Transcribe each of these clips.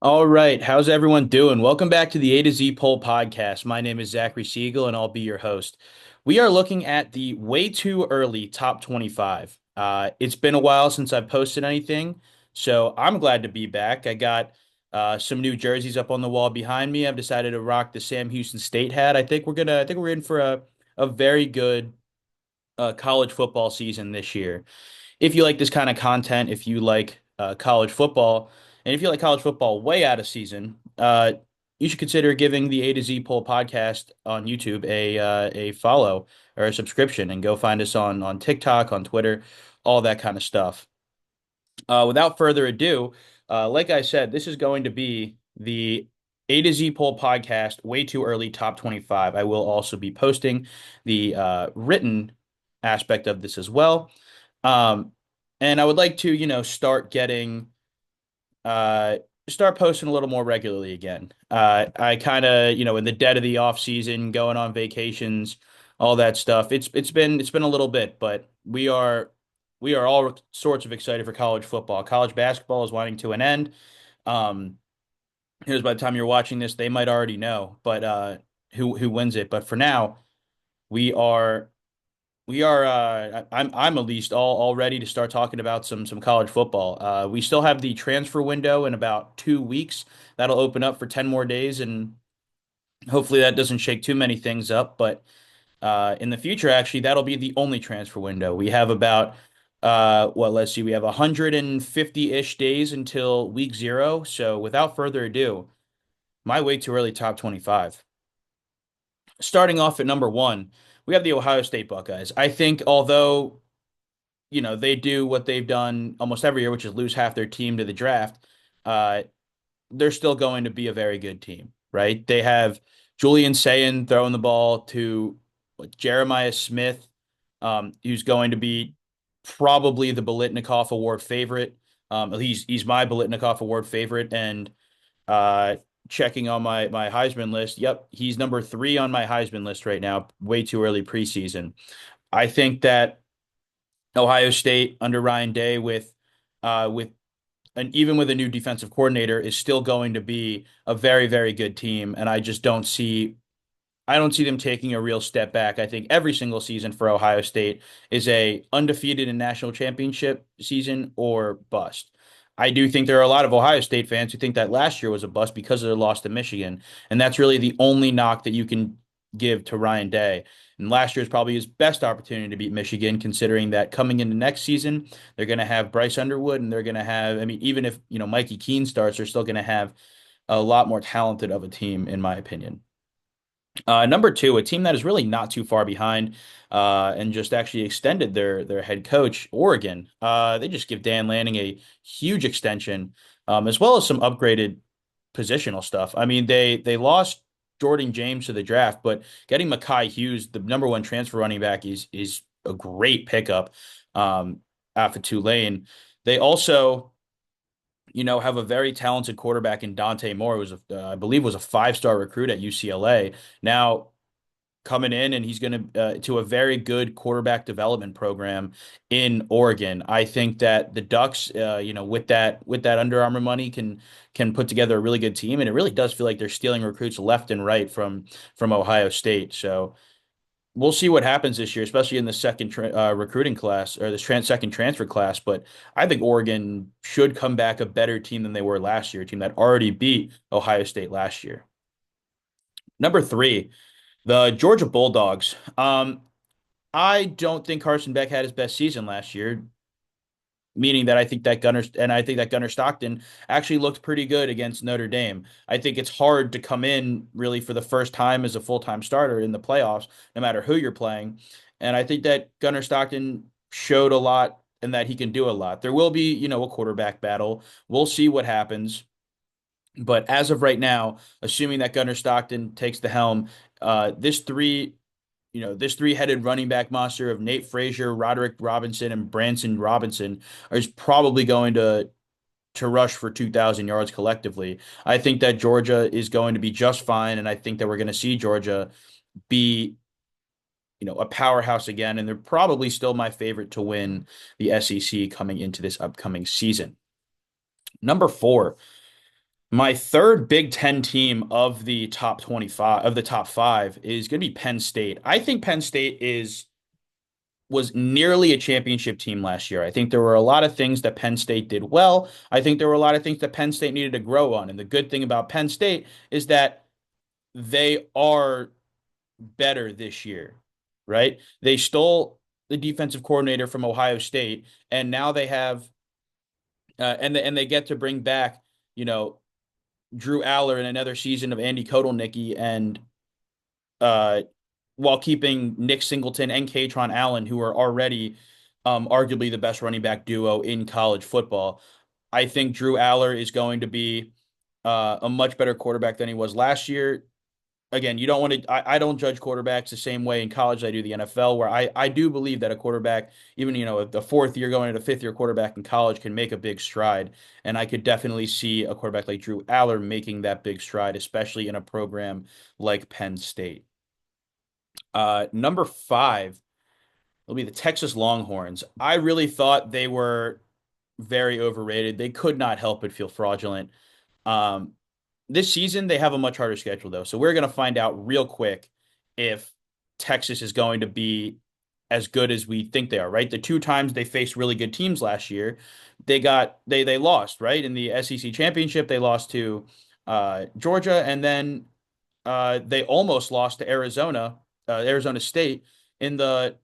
All right, how's everyone doing? Welcome back to the A to Z Poll podcast. My name is Zachary Siegel, and I'll be your host. We are looking at the way too early top 25. It's been a while since I've posted anything, so I'm glad to be back. I got some new jerseys up on the wall behind me. I've decided to rock the Sam Houston State hat. I think we're in for a very good college football season this year. If you like this kind of content, if you like college football, and if you like college football way out of season, you should consider giving the A to Z Poll podcast on YouTube a follow or a subscription, and go find us on TikTok, on Twitter, all that kind of stuff. Without further ado, like I said, this is going to be the A to Z Poll podcast, way too early top 25. I will also be posting the written aspect of this as well. Um, and I would like to, uh, start posting a little more regularly again. I kind of, in the dead of the off season, going on vacations, all that stuff. It's been a little bit, but we are all sorts of excited for college football. College basketball is winding to an end. Um, Here's by the time you're watching this, they might already know, but who wins it. But for now, we are I'm at least all ready to start talking about some college football. We still have the transfer window in about 2 weeks. That'll open up for 10 more days, and hopefully that doesn't shake too many things up. But in the future, actually, that'll be the only transfer window. We have about let's see, we have 150-ish days until week 0. So without further ado, my way too early top 25. Starting off at number one, we have the Ohio State Buckeyes. I think although they do what they've done almost every year, which is lose half their team to the draft. Uh, they're still going to be a very good team, right? They have Julian Sayin throwing the ball to Jeremiah Smith, who's going to be probably the Biletnikoff Award favorite. He's my Biletnikoff Award favorite, and uh, checking on my Heisman list, yep, he's number 3 on my Heisman list right now. Way too early preseason. I think that Ohio State under Ryan Day with and even with a new defensive coordinator is still going to be a very, very good team. And I don't see them taking a real step back. I think every single season for Ohio State is a undefeated in national championship season or bust. I do think there are a lot of Ohio State fans who think that last year was a bust because of their loss to Michigan. And that's really the only knock that you can give to Ryan Day. And last year is probably his best opportunity to beat Michigan, considering that coming into next season, they're going to have Bryce Underwood, and they're going to have, I mean, even if, Mikey Keene starts, they're still going to have a lot more talented of a team, in my opinion. Number two, a team that is really not too far behind, and just actually extended their head coach, Oregon. They just give Dan Lanning a huge extension, as well as some upgraded positional stuff. I mean, they lost Jordan James to the draft, but getting Mekhi Hughes, the number one transfer running back, is a great pickup, out of Tulane. They also have a very talented quarterback in Dante Moore, who I believe was a 5-star recruit at UCLA. Now coming in, and he's going to a very good quarterback development program in Oregon. I think that the Ducks, with that Under Armour money, can put together a really good team, and it really does feel like they're stealing recruits left and right from Ohio State. So we'll see what happens this year, especially in the second recruiting class, or this second transfer class. But I think Oregon should come back a better team than they were last year, a team that already beat Ohio State last year. Number three, the Georgia Bulldogs. I don't think Carson Beck had his best season last year, meaning that I think that Gunnar Stockton actually looked pretty good against Notre Dame. I think it's hard to come in really for the first time as a full-time starter in the playoffs, no matter who you're playing. And I think that Gunnar Stockton showed a lot and that he can do a lot. There will be, a quarterback battle. We'll see what happens. But as of right now, assuming that Gunnar Stockton takes the helm, this three-headed running back monster of Nate Frazier, Roderick Robinson, and Branson Robinson is probably going to rush for 2,000 yards collectively. I think that Georgia is going to be just fine, and I think that we're going to see Georgia be, a powerhouse again, and they're probably still my favorite to win the SEC coming into this upcoming season. Number four. My third Big Ten team of the top 25 of the top five is going to be Penn State. I think Penn State is was nearly a championship team last year. I think there were a lot of things that Penn State did well. I think there were a lot of things that Penn State needed to grow on. And the good thing about Penn State is that they are better this year, right? They stole the defensive coordinator from Ohio State, and now they have and they get to bring back, you know, Drew Aller in another season of Andy Kotelnicki and uh while keeping Nick Singleton and Katron Allen, who are already arguably the best running back duo in college football. I think Drew Aller is going to be a much better quarterback than he was last year. Again, you don't want to. I don't judge quarterbacks the same way in college as I do the NFL, where I do believe that a quarterback, even the fourth year going into fifth year quarterback in college, can make a big stride, and I could definitely see a quarterback like Drew Aller making that big stride, especially in a program like Penn State. Number five will be the Texas Longhorns. I really thought they were very overrated. They could not help but feel fraudulent. Um, this season, they have a much harder schedule, though. So we're going to find out real quick if Texas is going to be as good as we think they are, right? The two times they faced really good teams last year, they lost, right? In the SEC championship, they lost to Georgia, and then they almost lost to Arizona State in the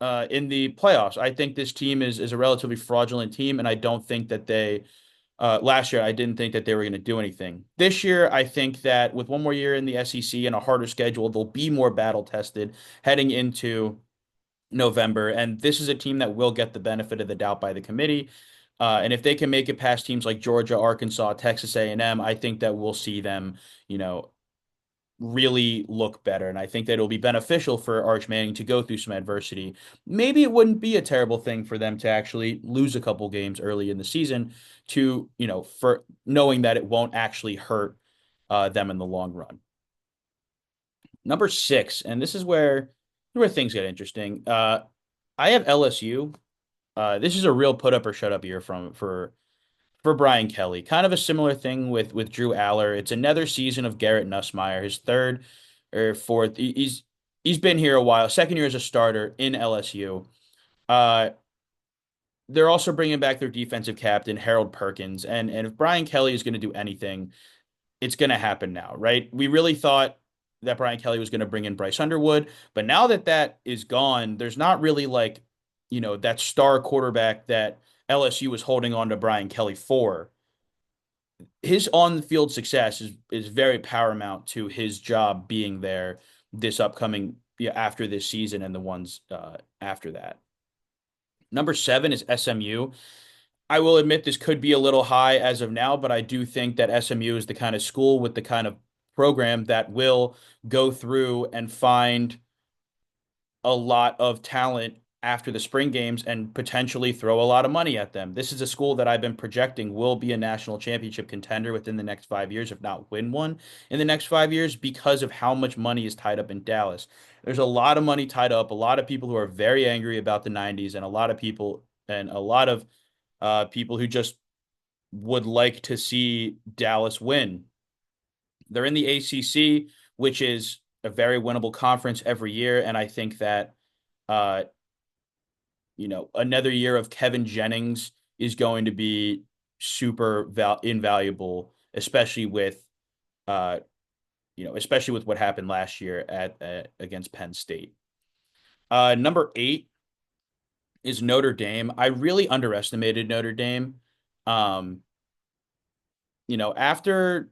playoffs. I think this team is a relatively fraudulent team, and I don't think that they last year I didn't think that they were going to do anything. This year, I think that with one more year in the SEC and a harder schedule, they'll be more battle tested heading into November. And this is a team that will get the benefit of the doubt by the committee. And if they can make it past teams like Georgia, Arkansas, Texas A&M, I think that we'll see them, you know, really look better. And I think that it'll be beneficial for Arch Manning to go through some adversity. Maybe it wouldn't be a terrible thing for them to actually lose a couple games early in the season to, for knowing that it won't actually hurt them in the long run. Number six, and this is where things get interesting. I have LSU. This is a real put up or shut up year for Brian Kelly. Kind of a similar thing with Drew Aller. It's another season of Garrett Nussmeier, his third or fourth. He's been here a while. Second year as a starter in LSU. Uh, they're also bringing back their defensive captain Harold Perkins, and if Brian Kelly is going to do anything, it's going to happen now, right? We really thought that Brian Kelly was going to bring in Bryce Underwood, but now that that is gone, there's not really like, that star quarterback that LSU was holding on to Brian Kelly for. His on the field success is very paramount to his job being there this upcoming after this season and the ones after that. Number seven is SMU. I will admit this could be a little high as of now, but I do think that SMU is the kind of school with the kind of program that will go through and find a lot of talent after the spring games and potentially throw a lot of money at them. This is a school that I've been projecting will be a national championship contender within the next 5 years, if not win one in the next 5 years, because of how much money is tied up in Dallas. There's a lot of money tied up, a lot of people who are very angry about the 90s, and a lot of people who just would like to see Dallas win. They're in the ACC, which is a very winnable conference every year, and I think that uh, another year of Kevin Jennings is going to be super invaluable, uh, especially with what happened last year at against Penn State. Number eight is Notre Dame. I really underestimated Notre Dame. Um, after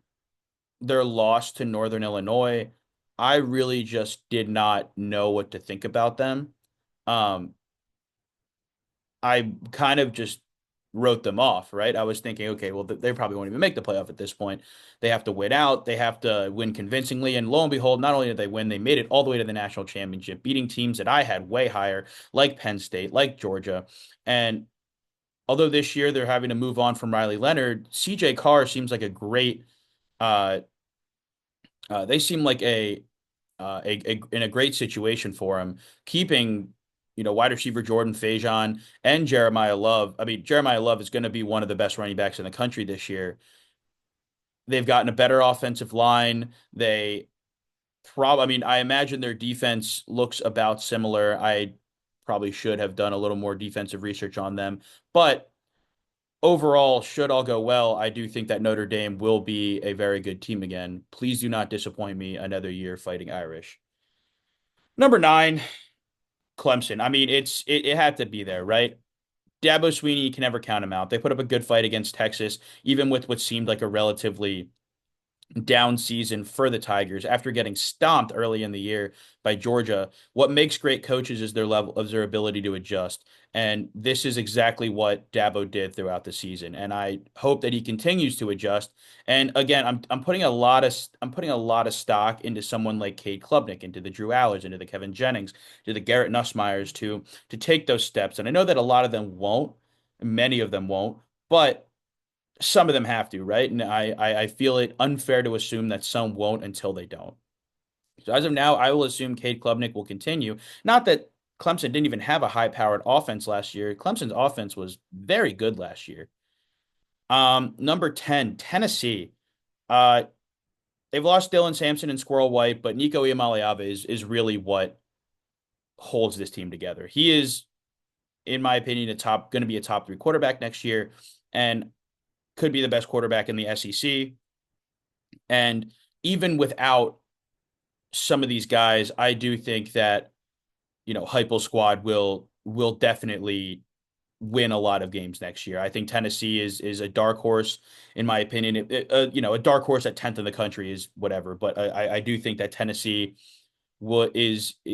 their loss to Northern Illinois, I really just did not know what to think about them. Um, I kind of just wrote them off, right? I was thinking, okay, well, they probably won't even make the playoff at this point. They have to win out. They have to win convincingly. And lo and behold, not only did they win, they made it all the way to the national championship, beating teams that I had way higher, like Penn State, like Georgia. And although this year they're having to move on from Riley Leonard, CJ Carr seems like a great, uh, they seem like in a great situation for him, keeping wide receiver Jordan Faison and Jeremiah Love. I mean, Jeremiah Love is going to be one of the best running backs in the country this year. They've gotten a better offensive line. I mean, I imagine their defense looks about similar. I probably should have done a little more defensive research on them. But overall, should all go well, I do think that Notre Dame will be a very good team again. Please do not disappoint me another year fighting Irish. Number nine, Clemson. I mean, it had to be there, right? Dabo Sweeney, you can never count him out. They put up a good fight against Texas, even with what seemed like a relatively down season for the Tigers after getting stomped early in the year by Georgia. What makes great coaches is their level of their ability to adjust. And this is exactly what Dabo did throughout the season. And I hope that he continues to adjust. And again, I'm putting a lot of stock into someone like Cade Klubnik, into the Drew Allers, into the Kevin Jennings, to the Garrett Nussmeyers to take those steps. And I know that a lot of them won't, many of them won't, but some of them have to, right? And I feel it unfair to assume that some won't until they don't. So as of now, I will assume Cade Klubnik will continue. Not that Clemson didn't even have a high-powered offense last year. Clemson's offense was very good last year. Number 10, Tennessee. Uh, they've lost Dylan Sampson and Squirrel White, but Nico Iamaleava is really what holds this team together. He is, in my opinion, going to be a top three quarterback next year, and could be the best quarterback in the SEC. And even without some of these guys, I do think that, Heupel squad will definitely win a lot of games next year. I think Tennessee is a dark horse, in my opinion. A dark horse at 10th in the country is whatever, but I do think that Tennessee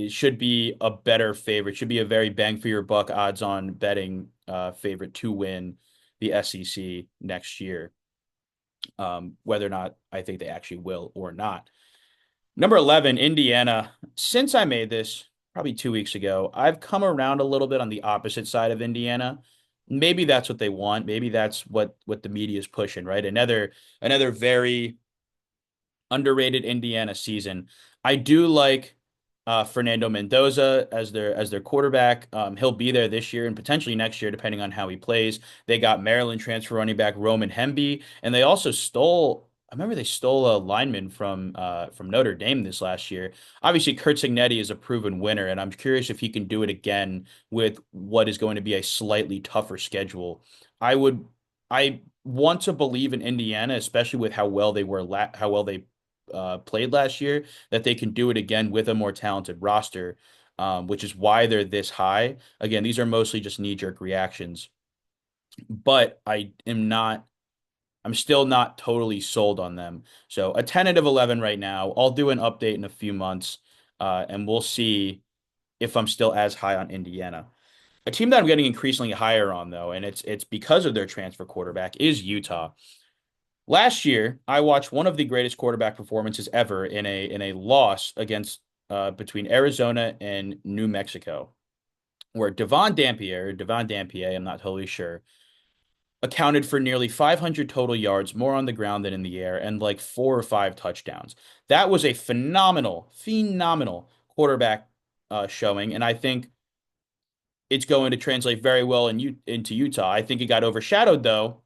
should be a better favorite, should be a very bang for your buck odds on betting favorite to win the SEC next year. Whether or not I think they actually will or not. Number 11, Indiana. Since I made this probably 2 weeks ago, I've come around a little bit on the opposite side of Indiana. Maybe that's what they want. Maybe that's what the media is pushing, right? Another very underrated Indiana season. I do like Fernando Mendoza as their quarterback. He'll be there this year and potentially next year, depending on how he plays. They got Maryland transfer running back Roman Hemby, and they also stole. I remember they stole a lineman from Notre Dame this last year. Obviously, Kurt Signetti is a proven winner, and I'm curious if he can do it again with what is going to be a slightly tougher schedule. I would I want to believe in Indiana, especially with how well they played last year, that they can do it again with a more talented roster, which is why they're this high. Again, these are mostly just knee-jerk reactions, but I'm still not totally sold on them. So a tentative 11 right now. I'll do an update in a few months, and we'll see if I'm still as high on Indiana. A team that I'm getting increasingly higher on, though, and it's because of their transfer quarterback, is Utah. Last year, I watched one of the greatest quarterback performances ever in a loss against between Arizona and New Mexico, where Devon Dampier, I'm not totally sure, accounted for nearly 500 total yards, more on the ground than in the air, and like 4 or 5 touchdowns. That was a phenomenal quarterback showing, and I think it's going to translate very well into Utah. I think it got overshadowed though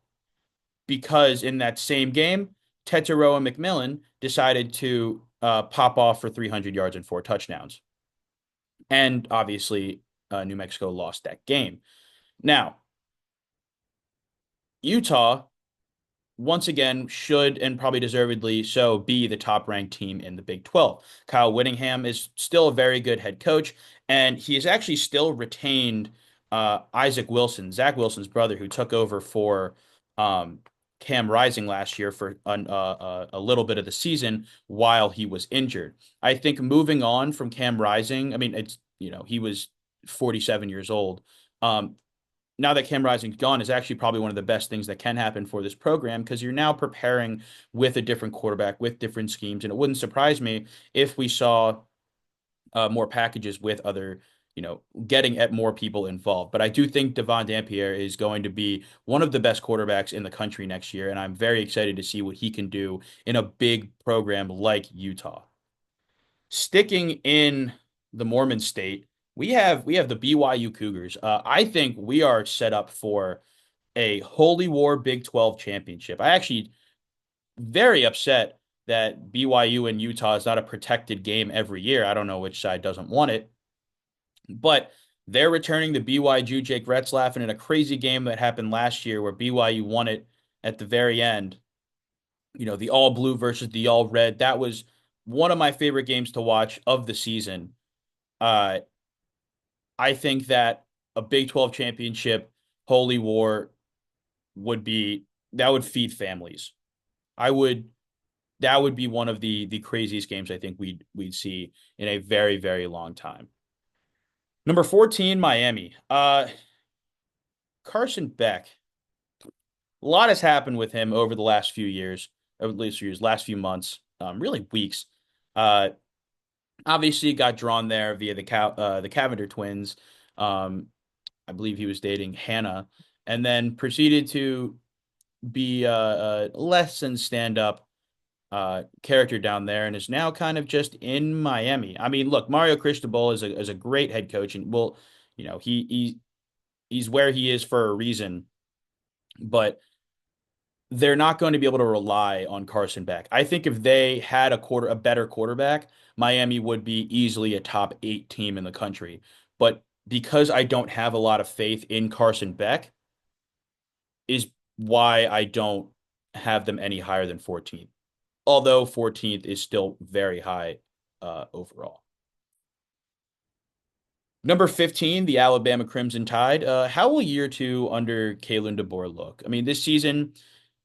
because in that same game, Tetero and McMillan decided to pop off for 300 yards and 4 touchdowns. And obviously, New Mexico lost that game. Now, Utah, once again, should and probably deservedly so be the top ranked team in the Big 12. Kyle Whittingham is still a very good head coach, and he has actually still retained Isaac Wilson, Zach Wilson's brother, who took over for um, Cam Rising last year for a little bit of the season while he was injured. I think moving on from Cam Rising, I mean, he was 47 years old. Now that Cam Rising's gone is actually probably one of the best things that can happen for this program because you're now preparing with a different quarterback, with different schemes. And it wouldn't surprise me if we saw more packages with other, getting at more people involved. But I do think Devon Dampier is going to be one of the best quarterbacks in the country next year. And I'm very excited to see what he can do in a big program like Utah. Sticking in the Mormon state, we have the BYU Cougars. I think we are set up for a Holy War Big 12 championship. I actually very upset that BYU and Utah is not a protected game every year. I don't know which side doesn't want it, but they're returning the BYU Jake Retzlaff in a crazy game that happened last year where BYU won it at the very end. The all blue versus the all red. That was one of my favorite games to watch of the season. Uh, I think that a Big 12 championship, Holy War, would be that would feed families. I would that would be one of the craziest games I think we'd see in a very, very long time. Number 14, Miami. Carson Beck. A lot has happened with him over the last few years, or at least years, last few months, really weeks. Uh, Obviously got drawn there via the Cavender twins. Um, I believe he was dating Hannah, and then proceeded to be less than stand up character down there, and is now kind of just in Miami. I mean, look, Mario Cristobal is a great head coach, and well, he's where he is for a reason, but they're not going to be able to rely on Carson Beck. I think if they had a better quarterback, Miami would be easily a top 8 team in the country. But because I don't have a lot of faith in Carson Beck, is why I don't have them any higher than 14th. Although 14th is still very high overall. Number 15, the Alabama Crimson Tide. How will year two under Kalen DeBoer look? I mean, this season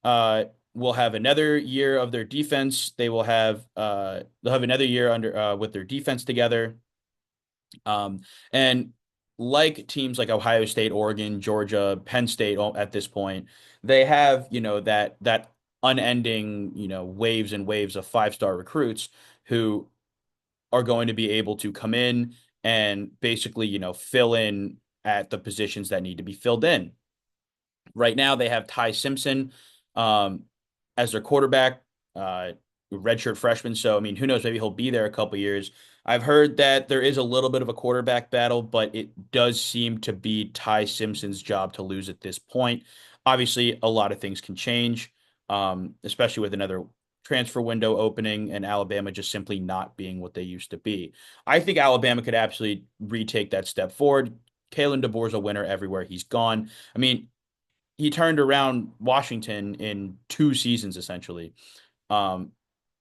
uh, will have another year of their defense. They'll have another year under with their defense together. And like teams like Ohio State, Oregon, Georgia, Penn State at this point, they have, that unending, waves and waves of five-star recruits who are going to be able to come in and basically, fill in at the positions that need to be filled in. Right now, they have Ty Simpson um, as their quarterback, redshirt freshman. So, I mean, who knows? Maybe he'll be there a couple years. I've heard that there is a little bit of a quarterback battle, but it does seem to be Ty Simpson's job to lose at this point. Obviously, a lot of things can change, especially with another transfer window opening and Alabama just simply not being what they used to be. I think Alabama could absolutely retake that step forward. Kalen DeBoer's a winner everywhere he's gone. I mean, he turned around Washington in 2 seasons essentially. Um,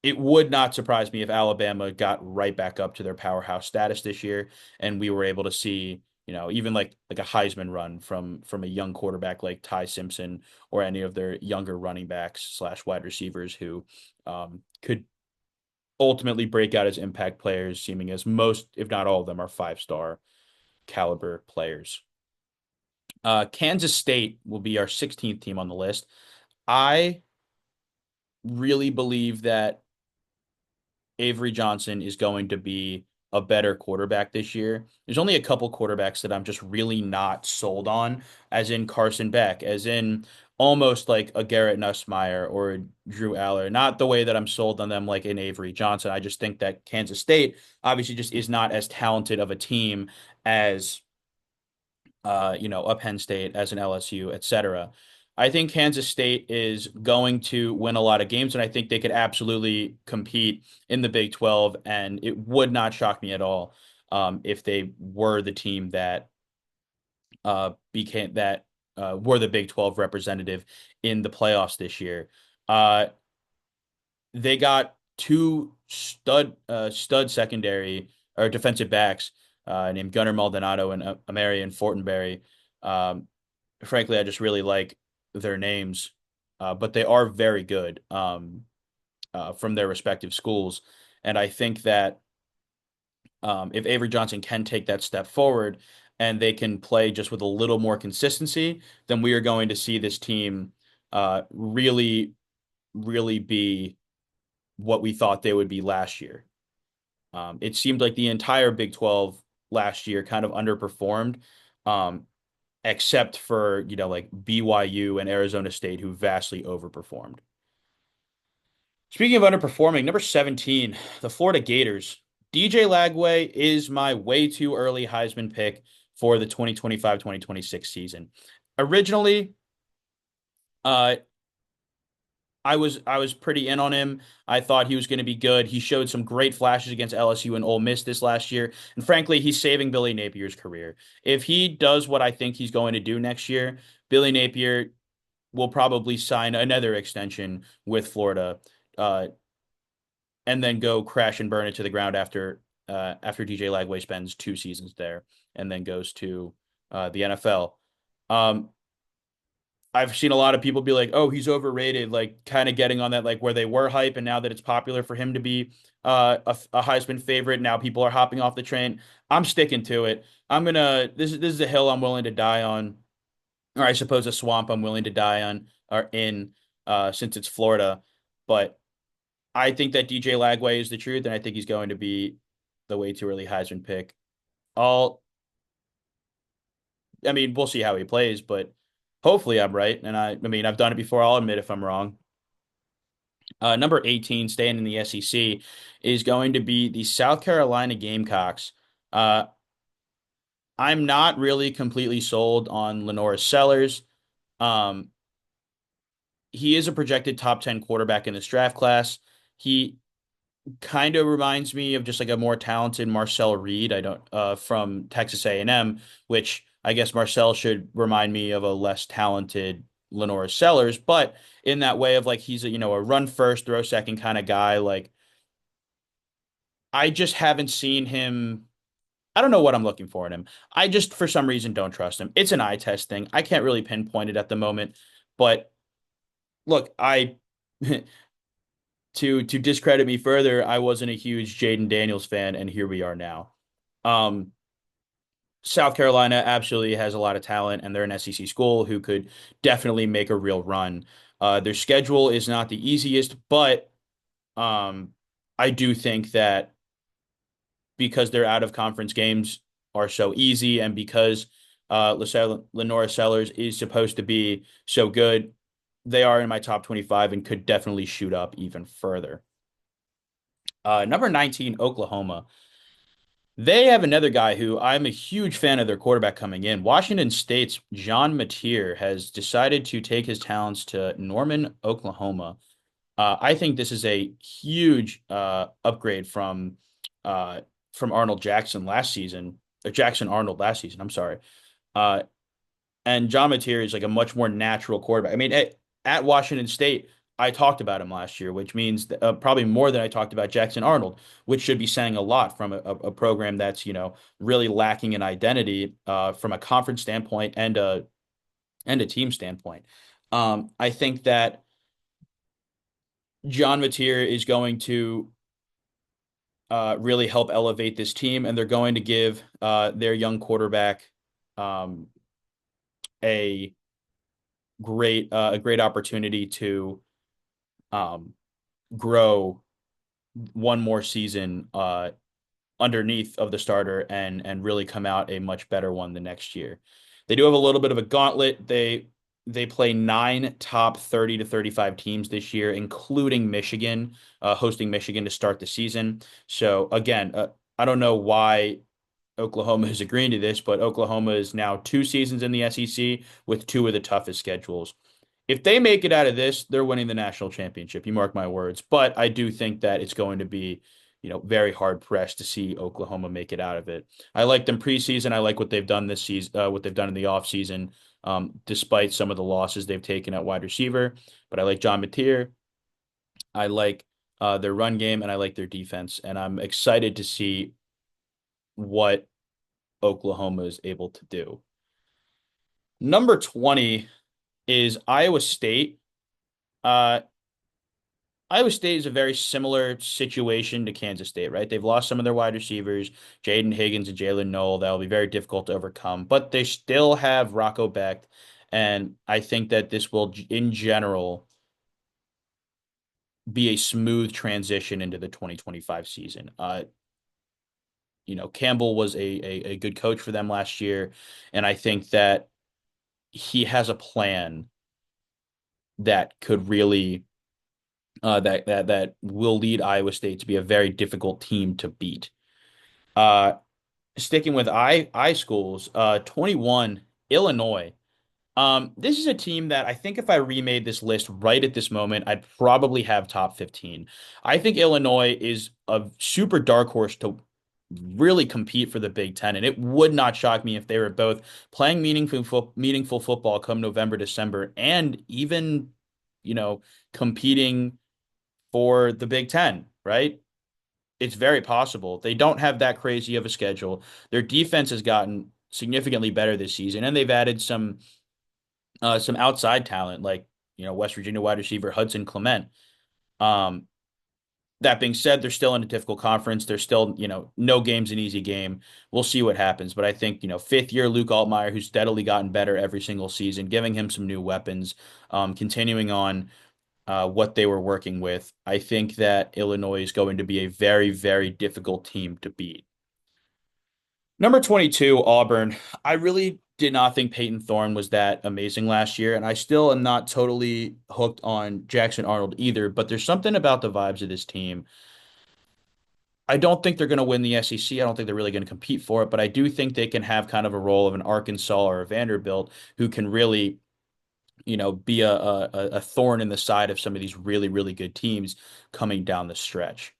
it would not surprise me if Alabama got right back up to their powerhouse status this year, and we were able to see, even like a Heisman run from a young quarterback like Ty Simpson or any of their younger running backs slash wide receivers who could ultimately break out as impact players, seeming as most, if not all of them, are five-star caliber players. Kansas State will be our 16th team on the list. I really believe that Avery Johnson is going to be a better quarterback this year. There's only a couple quarterbacks that I'm just really not sold on, as in Carson Beck, as in almost like a Garrett Nussmeier or a Drew Aller. Not the way that I'm sold on them like in Avery Johnson. I just think that Kansas State obviously just is not as talented of a team as a Penn State, as an LSU, etc. I think Kansas State is going to win a lot of games, and I think they could absolutely compete in the Big 12, and it would not shock me at all if they were the team that became that were the Big 12 representative in the playoffs this year. Uh, they got two stud secondary or defensive backs named Gunnar Maldonado and Amarian Fortenberry. Um, Frankly, I just really like their names, but they are very good from their respective schools. And I think that if Avery Johnson can take that step forward and they can play just with a little more consistency, then we are going to see this team really, really be what we thought they would be last year. It seemed like the entire Big 12 last year kind of underperformed, um, except for, like BYU and Arizona State, who vastly overperformed. Speaking of underperforming, number 17, the Florida Gators. DJ Lagway is my way too early Heisman pick for the 2025-2026 season. Originally, uh, I was pretty in on him. I thought he was going to be good. He showed some great flashes against LSU and Ole Miss this last year. And frankly, he's saving Billy Napier's career. If he does what I think he's going to do next year, Billy Napier will probably sign another extension with Florida, uh, and then go crash and burn it to the ground after DJ Lagway spends 2 seasons there and then goes to the NFL. Um, I've seen a lot of people be like, "Oh, he's overrated," like kind of getting on that, like where they were hype, and now that it's popular for him to be a Heisman favorite, now people are hopping off the train. I'm sticking to it. This is a hill I'm willing to die on, or I suppose a swamp I'm willing to die on or in, since it's Florida. But I think that DJ Lagway is the truth, and I think he's going to be the way too early Heisman pick. All I mean, we'll see how he plays, but hopefully I'm right. And I mean, I've done it before. I'll admit if I'm wrong. Number 18, staying in the SEC, is going to be the South Carolina Gamecocks. Uh, I'm not really completely sold on Lenora Sellers. Um, he is a projected top 10 quarterback in this draft class. He kind of reminds me of just like a more talented Marcel Reed. I don't from Texas A&M, which I guess Marcel should remind me of a less talented Lenora Sellers, but in that way of like he's a run first, throw second kind of guy. Like I just haven't seen him. I don't know what I'm looking for in him. I just for some reason don't trust him. It's an eye test thing. I can't really pinpoint it at the moment, but look, I to discredit me further, I wasn't a huge Jaden Daniels fan, and here we are now. Um, South Carolina absolutely has a lot of talent, and they're an SEC school who could definitely make a real run. Their schedule is not the easiest, but um, I do think that because their out of conference games are so easy, and because Lenora Sellers is supposed to be so good, they are in my top 25 and could definitely shoot up even further. Number 19, Oklahoma. They have another guy who I'm a huge fan of their quarterback coming in. Washington State's John Mateer has decided to take his talents to Norman, Oklahoma. I think this is a huge upgrade from Arnold Jackson last season, Jackson Arnold last season. I'm sorry. Uh, and John Mateer is like a much more natural quarterback. I mean, at Washington State, I talked about him last year, which means that, probably more than I talked about Jackson Arnold, which should be saying a lot from a program that's really lacking in identity from a conference standpoint and a team standpoint. I think that John Mateer is going to really help elevate this team, and they're going to give their young quarterback um, a a great opportunity to um, grow one more season underneath of the starter and really come out a much better one the next year. They do have a little bit of a gauntlet. They play 9 top 30 to 35 teams this year, including Michigan, hosting Michigan to start the season. So again, I don't know why Oklahoma is agreeing to this, but Oklahoma is now 2 seasons in the SEC with two of the toughest schedules. If they make it out of this, they're winning the national championship. You mark my words. But I do think that it's going to be, very hard pressed to see Oklahoma make it out of it. I like them preseason. I like what they've done this season, what they've done in the offseason, despite some of the losses they've taken at wide receiver. But I like John Mateer. I like their run game, and I like their defense. And I'm excited to see what Oklahoma is able to do. Number 20 is Iowa State. Uh, Iowa State is a very similar situation to Kansas State, right? They've lost some of their wide receivers, Jaden Higgins and Jalen Noel. That'll be very difficult to overcome, but they still have Rocco Becht, and I think that this will, in general, be a smooth transition into the 2025 season. Campbell was a good coach for them last year, and I think that he has a plan that could really that will lead Iowa State to be a very difficult team to beat. Uh, Sticking with I schools, 21 Illinois. This is a team that I think if I remade this list right at this moment, I'd probably have top 15. I think Illinois is a super dark horse to really compete for the Big Ten, and it would not shock me if they were both playing meaningful football come November, December, and even, you know, competing for the Big Ten, right? It's very possible. They don't have that crazy of a schedule. Their defense has gotten significantly better this season, and they've added some outside talent like West Virginia wide receiver Hudson Clement. Um, that being said, they're still in a difficult conference. They're still no game's an easy game. We'll see what happens, but I think fifth year Luke Altmaier, who's steadily gotten better every single season, giving him some new weapons, continuing on what they were working with. I think that Illinois is going to be a very, very difficult team to beat. Number 22, Auburn. I really did not think Peyton Thorne was that amazing last year, and I still am not totally hooked on Jackson Arnold either, but there's something about the vibes of this team. I don't think they're going to win the SEC. I don't think they're really going to compete for it, but I do think they can have kind of a role of an Arkansas or a Vanderbilt who can really, be a thorn in the side of some of these really, really good teams coming down the stretch.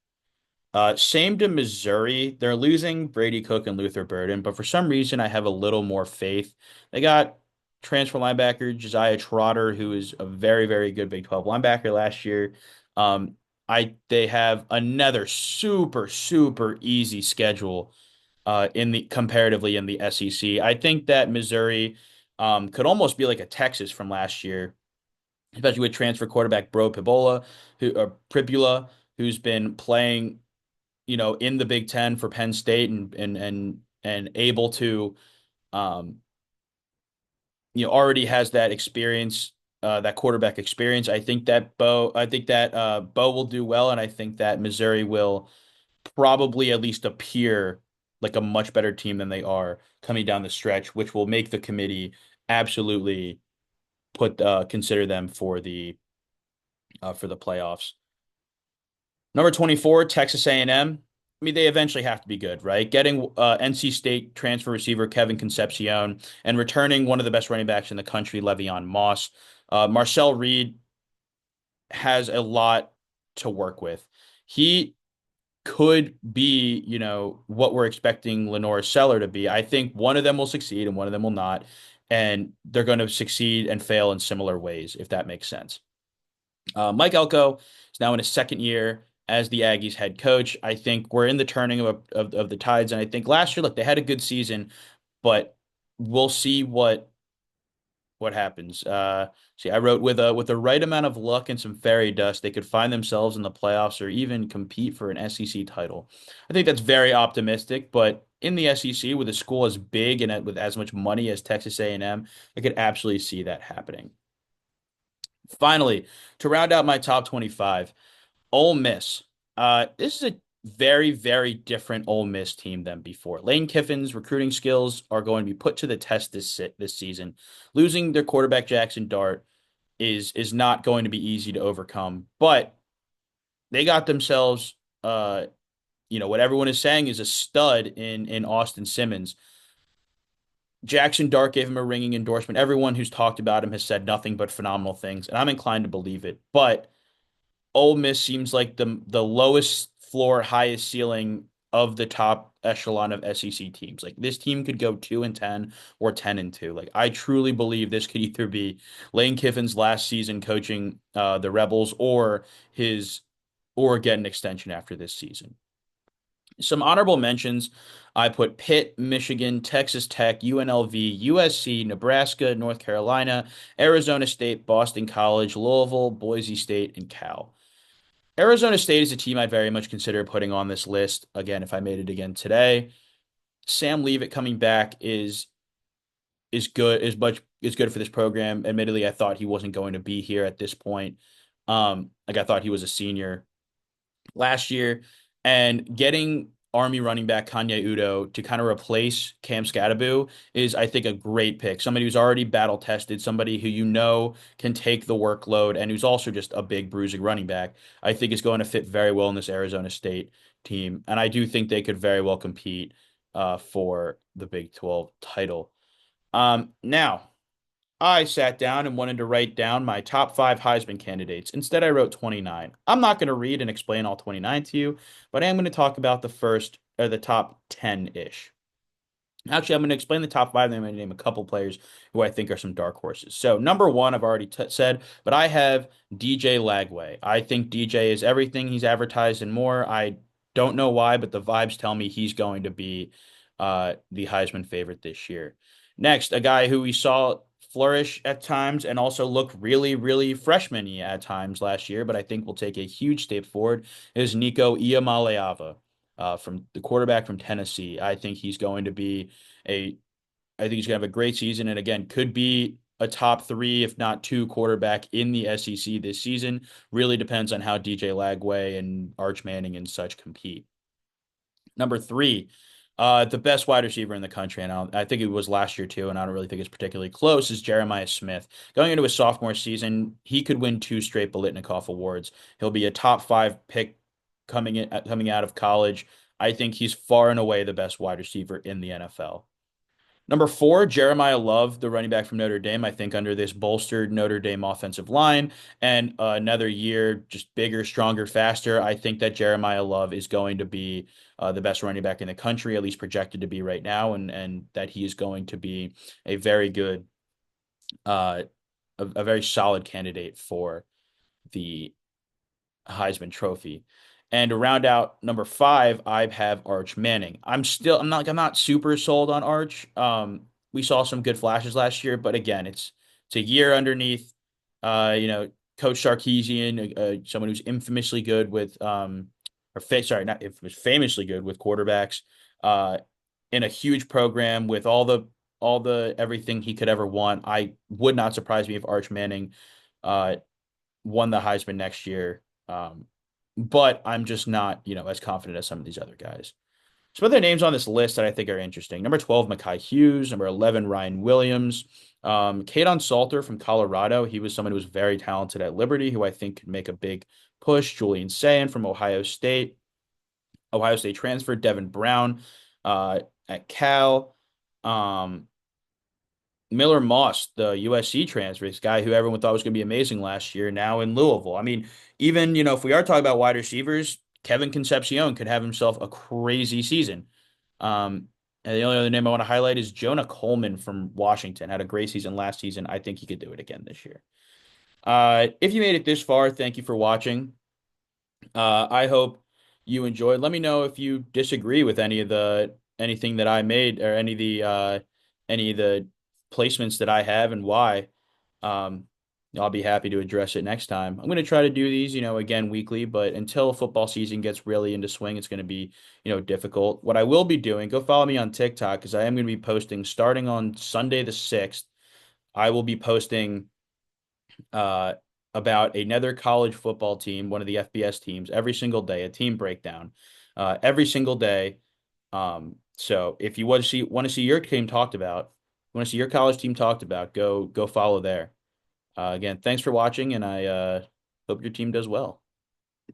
Same to Missouri. They're losing Brady Cook and Luther Burden, but for some reason, I have a little more faith. They got transfer linebacker Josiah Trotter, who is a very, very good Big 12 linebacker last year. They have another super, super easy schedule in the comparatively in the SEC. I think that Missouri could almost be like a Texas from last year, especially with transfer quarterback Bro Pibola, Pribula, who's been playing in the Big Ten for Penn State and able to um, already has that experience, that quarterback experience. I think that Bo will do well, and I think that Missouri will probably at least appear like a much better team than they are coming down the stretch, which will make the committee absolutely put consider them for the playoffs. Number 24, Texas A&M. I mean, they eventually have to be good, right? Getting NC State transfer receiver Kevin Concepcion and returning one of the best running backs in the country, Le'Veon Moss. Marcel Reed has a lot to work with. He could be, what we're expecting Lenore Seller to be. I think one of them will succeed and one of them will not. And they're going to succeed and fail in similar ways, if that makes sense. Mike Elko is now in his second year as the Aggies head coach. I think we're in the turning of the tides, and I think last year, look, they had a good season, but we'll see what happens. See, I wrote with the right amount of luck and some fairy dust, they could find themselves in the playoffs or even compete for an SEC title. I think that's very optimistic, but in the SEC, with a school as big and with as much money as Texas A&M, I could absolutely see that happening. Finally, to round out my top 25, Ole Miss. This is a very, very different Ole Miss team than before. Lane Kiffin's recruiting skills are going to be put to the test this season. Losing their quarterback Jackson Dart is not going to be easy to overcome, but they got themselves what everyone is saying is a stud in Austin Simmons. Jackson Dart gave him a ringing endorsement. Everyone who's talked about him has said nothing but phenomenal things, and I'm inclined to believe it. But Ole Miss seems like the lowest floor, highest ceiling of the top echelon of SEC teams. Like this team could go 2-10 or 10-2. Like I truly believe this could either be Lane Kiffin's last season coaching the Rebels or get an extension after this season. Some honorable mentions. I put Pitt, Michigan, Texas Tech, UNLV, USC, Nebraska, North Carolina, Arizona State, Boston College, Louisville, Boise State, and Cal. Arizona State is a team I'd very much consider putting on this list again if I made it again today. Sam Leavitt coming back is good is good for this program. Admittedly, I thought he wasn't going to be here at this point. Like I thought he was a senior last year, and getting Army running back Kanye Udo to kind of replace Cam Skattebo is, I think, a great pick. Somebody who's already battle tested, somebody who can take the workload, and who's also just a big bruising running back. I think is going to fit very well in this Arizona State team, and I do think they could very well compete for the Big 12 title. Now, I sat down and wanted to write down my top five Heisman candidates. Instead, I wrote 29. I'm not going to read and explain all 29 to you, but I am going to talk about the first or the top 10-ish. Actually, I'm going to explain the top five, then I'm going to name a couple players who I think are some dark horses. So, number one, I've already said, but I have DJ Lagway. I think DJ is everything he's advertised and more. I don't know why, but the vibes tell me he's going to be the Heisman favorite this year. Next, a guy who we saw flourish at times and also look really, really freshman-y at times last year, but I think will take a huge step forward is Nico Iamaleava from the quarterback from Tennessee. A, I think he's going to have a great season, and again, could be a top three, if not two, quarterback in the SEC this season. Really depends on how DJ Lagway and Arch Manning and such compete. Number three, the best wide receiver in the country, and I think it was last year too, and I don't really think it's particularly close, is Jeremiah Smith. Going into his sophomore season, he could win two straight Biletnikoff Awards. He'll be a top five pick coming out of college. I think he's far and away the best wide receiver in the NFL. Number four, Jeremiah Love, the running back from Notre Dame. I think under this bolstered Notre Dame offensive line and another year, just bigger, stronger, faster, I think that Jeremiah Love is going to be the best running back in the country, at least projected to be right now, and that he is going to be a very good, uh, a very solid candidate for the Heisman Trophy. And to round out number five, I have Arch Manning. I'm not super sold on Arch. We saw some good flashes last year, but again, it's a year underneath, you know, Coach Sarkisian, someone who's infamously good with, sorry, not infamous, famously good with quarterbacks, uh, in a huge program with all the everything he could ever want. I would not surprise me if Arch Manning, uh, won the Heisman next year. But I'm just not, as confident as some of these other guys. Some other names on this list that I think are interesting. Number 12, Mekhi Hughes. Number 11, Ryan Williams. Kadon Salter from Colorado. He was someone who was very talented at Liberty, who I think could make a big push. Julian Sayin from Ohio State. Ohio State transfer. Devin Brown at Cal. Um, Miller Moss, the USC transfer, this guy who everyone thought was going to be amazing last year, now in Louisville. I mean, even, if we are talking about wide receivers, Kevin Concepcion could have himself a crazy season. And the only other name I want to highlight is Jonah Coleman from Washington. Had a great season last season. I think he could do it again this year. If you made it this far, thank you for watching. I hope you enjoyed. Let me know if you disagree with anything that I made or any of the placements that I have and why. Um, I'll be happy to address it next time. I'm going to try to do these, again weekly, but until football season gets really into swing, it's going to be, difficult. What I will be doing, go follow me on TikTok because I am going to be posting starting on Sunday the 6th. I will be posting uh, about another college football team, one of the FBS teams, every single day, a team breakdown, every single day. So if you want to see your team talked about, want to see your college team talked about, go follow there. Again, thanks for watching, and I hope your team does well.